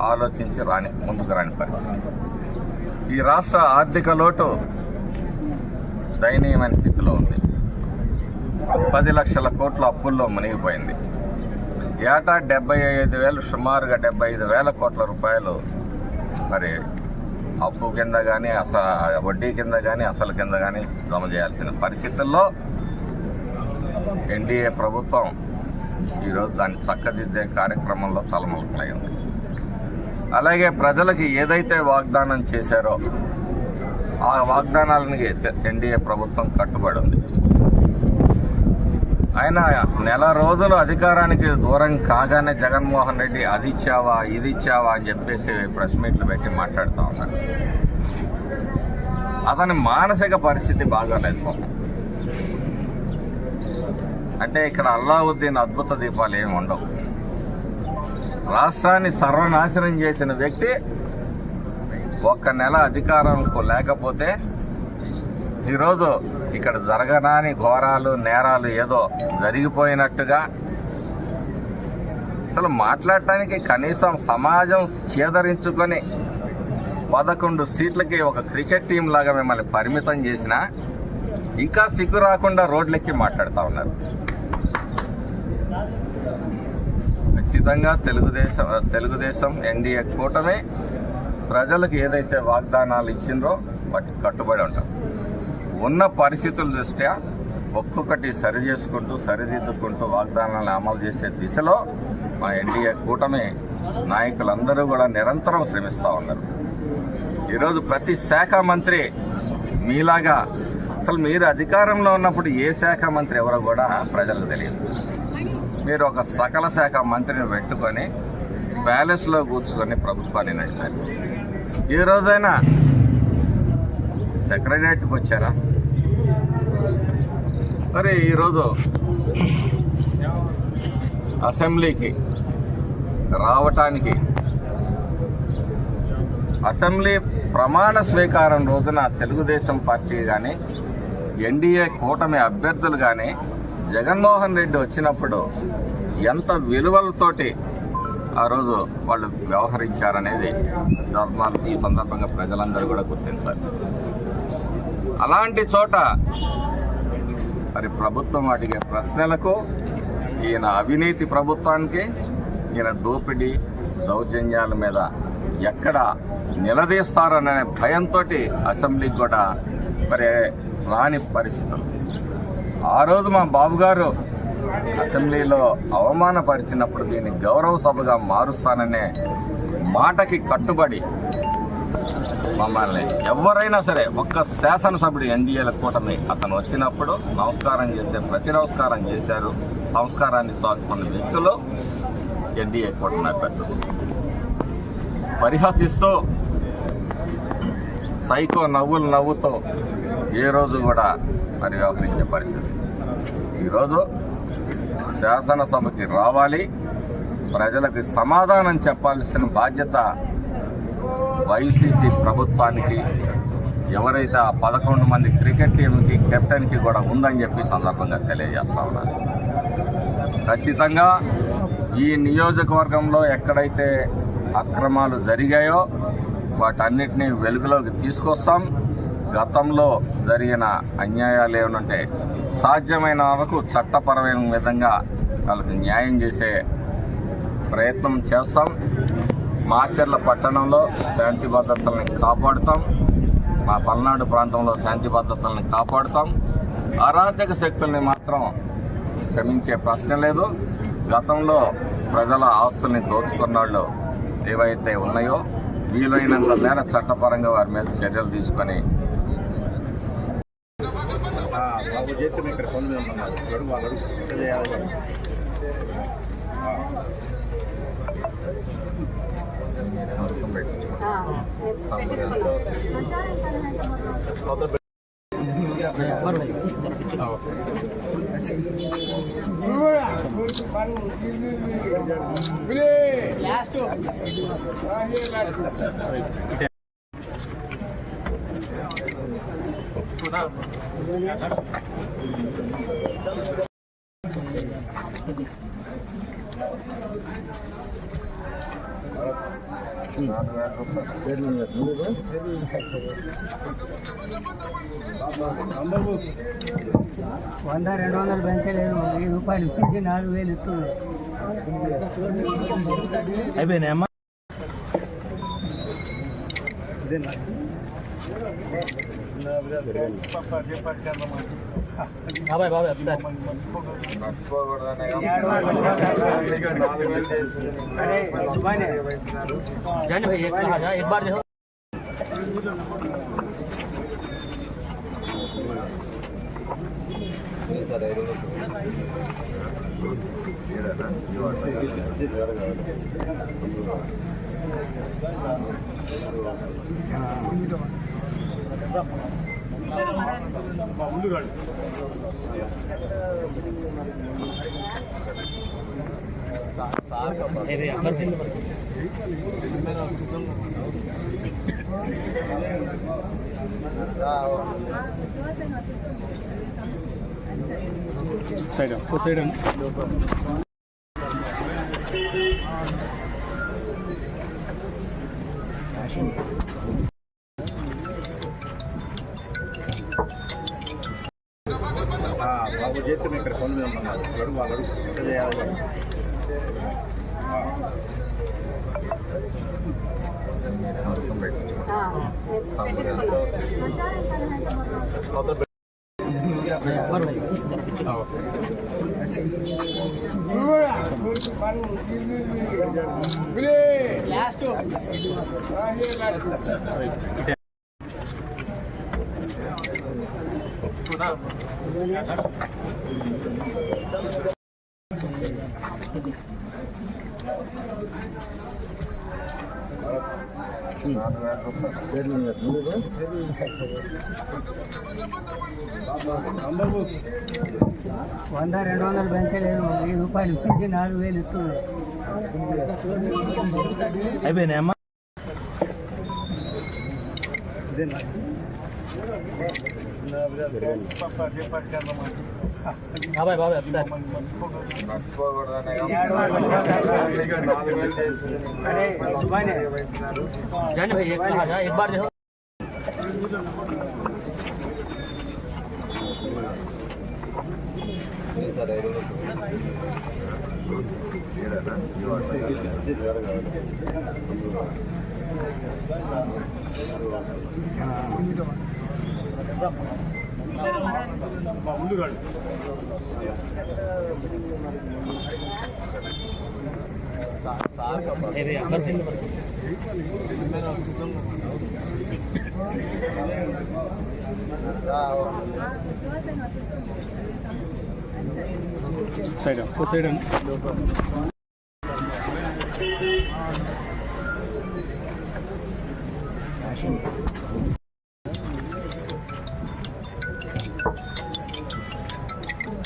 ఆలోచించి ముందుకు రాని పరిస్థితి. ఈ రాష్ట్ర ఆర్థిక లోటు దయనీయమైన స్థితిలో ఉంది. 10 లక్షల కోట్ల అప్పుల్లో మునిగిపోయింది. ఏటా 75,000 సుమారుగా 75,000 కోట్ల రూపాయలు మరి అప్పు కింద కానీ వడ్డీ కింద కానీ అసలు కింద కానీ జమ చేయాల్సిన పరిస్థితుల్లో ఎన్డీఏ ప్రభుత్వం ఈరోజు దాన్ని చక్కదిద్దే కార్యక్రమంలో తలములకలైంది. అలాగే ప్రజలకు ఏదైతే వాగ్దానం చేశారో ఆ వాగ్దానాలకి ఎన్డీఏ ప్రభుత్వం కట్టుబడి ఉంది. ఆయన నెల రోజులు అధికారానికి దూరం కాగానే జగన్మోహన్ రెడ్డి అది ఇచ్చావా ఇది ఇచ్చావా అని చెప్పేసి ప్రెస్ మీట్లు పెట్టి మాట్లాడుతూ ఉన్నారు. అతని మానసిక పరిస్థితి బాగాలేదు. అంటే ఇక్కడ అల్లావుద్దీన్ అద్భుత దీపాలు ఏమి ఉండవు. రాష్ట్రాన్ని సర్వనాశనం చేసిన వ్యక్తి ఒక్క నెల అధికారంకు లేకపోతే ఈరోజు ఇక్కడ జరగనాని ఘోరాలు నేరాలు ఏదో జరిగిపోయినట్టుగా అసలు మాట్లాడటానికి కనీసం సమాజం చేదరించుకొని 11 సీట్లకి ఒక క్రికెట్ టీం లాగా మిమ్మల్ని పరిమితం చేసినా ఇంకా సిగ్గు రాకుండా రోడ్లెక్కి మాట్లాడుతూ ఉన్నారు. ఖచ్చితంగా తెలుగుదేశం ఎన్డీఏ కూటమి ప్రజలకు ఏదైతే వాగ్దానాలు ఇచ్చిందో వాటికి కట్టుబడి ఉంటాం. ఉన్న పరిస్థితుల దృష్ట్యా ఒక్కొక్కటి సరిదిద్దుకుంటూ వాగ్దానాలను అమలు చేసే దిశలో మా ఎన్డీఏ కూటమి నాయకులందరూ కూడా నిరంతరం శ్రమిస్తూ ఉన్నారు. ఈరోజు ప్రతి శాఖ మంత్రి మీలాగా అసలు మీరు అధికారంలో ఉన్నప్పుడు ఏ శాఖ మంత్రి ఎవరో కూడా ప్రజలకు తెలియదు. మీరు ఒక సకల శాఖ మంత్రిని పెట్టుకొని ప్యాలెస్లో కూర్చుకొని ప్రభుత్వాన్ని నడిపారు. ఈ రోజైనా సెక్రటరియట్కి వచ్చారా? మరి ఈరోజు అసెంబ్లీకి రావటానికి అసెంబ్లీ ప్రమాణ స్వీకారం రోజున తెలుగుదేశం పార్టీ కానీ ఎన్డీఏ కూటమి అభ్యర్థులు కానీ జగన్మోహన్ రెడ్డి వచ్చినప్పుడు ఎంత విలువలతోటి ఆ రోజు వాళ్ళు వ్యవహరించారనేది ఈ సందర్భంగా ప్రజలందరూ కూడా గుర్తించాలి. అలాంటి చోట మరి ప్రభుత్వం అడిగే ప్రశ్నలకు ఈయన అవినీతి ప్రభుత్వానికి ఈయన దోపిడీ దౌర్జన్యాల మీద ఎక్కడ నిలదీస్తారనే భయంతో అసెంబ్లీకి కూడా మరి రాని పరిస్థితులు. ఆ రోజు మా బాబు గారు అసెంబ్లీలో అవమానపరిచినప్పుడు దీన్ని గౌరవ సభగా మారుస్తాననే మాటకి కట్టుబడి మమ్మల్ని ఎవరైనా సరే ఒక్క శాసనసభ్యుడు ఎన్డీఏల కూటమి అతను వచ్చినప్పుడు నమస్కారం చేస్తే ప్రతి నమస్కారం చేశారు. సంస్కారాన్ని చాటుకున్న వ్యక్తులు ఎన్డీఏ కూటమి అభ్యర్థులు పరిహసిస్తూ సైకో నవ్వుతూ ఏ రోజు కూడా మరి వ్యవహరించే పరిస్థితి. ఈరోజు శాసనసభకి రావాలి, ప్రజలకు సమాధానం చెప్పాల్సిన బాధ్యత వైసీపీ ప్రభుత్వానికి, ఎవరైతే ఆ 11 మంది క్రికెట్ టీంకి కెప్టెన్కి కూడా ఉందని చెప్పి సందర్భంగా తెలియజేస్తా ఉన్నారు. ఖచ్చితంగా ఈ నియోజకవర్గంలో ఎక్కడైతే అక్రమాలు జరిగాయో వాటన్నిటినీ వెలుగులోకి తీసుకొస్తాం. గతంలో జరిగిన అన్యాయాలు ఏమనంటే సాధ్యమైన వరకు చట్టపరమైన విధంగా వాళ్ళకి న్యాయం చేసే ప్రయత్నం చేస్తాం. మాచర్ల పట్టణంలో శాంతి భద్రతల్ని కాపాడుతాం. మా పల్నాడు ప్రాంతంలో శాంతి భద్రతల్ని కాపాడుతాం. అరాచక శక్తుల్ని మాత్రం క్షమించే ప్రశ్న లేదు. గతంలో ప్రజల ఆస్తుల్ని దోచుకున్న వాళ్ళు ఏవైతే ఉన్నాయో వీలైనంత మేర చట్టపరంగా వారి మీద చర్యలు తీసుకొని ఇక్కడ పొంది ఉంటున్నారు. ₹100-200 పెంచలేదు, ₹1000 ఇప్పించి 4000 ఇస్తుంది. అయిపోయినాయమ్మా. బాబాయ్ బాబాయ్ ఒకసారి जाने भाई एक कहा जा एक बार देखो సైడ్ సైడ్ బాబు చేస్తే మేము ఇక్కడ పనులు ఉన్నారు అడుగు వాళ్ళు అడుగు చేయాలి ₹100-200 పెంచలేదు, ₹1000 ఇప్పించి 4000 ఇస్తుంది. అయిపోయినాయమ్మా. బాబాయ్ బాబాయ్ ఒకసారి जाने भाई एक कहा जा एक बार देखो సైడ్ సైడ్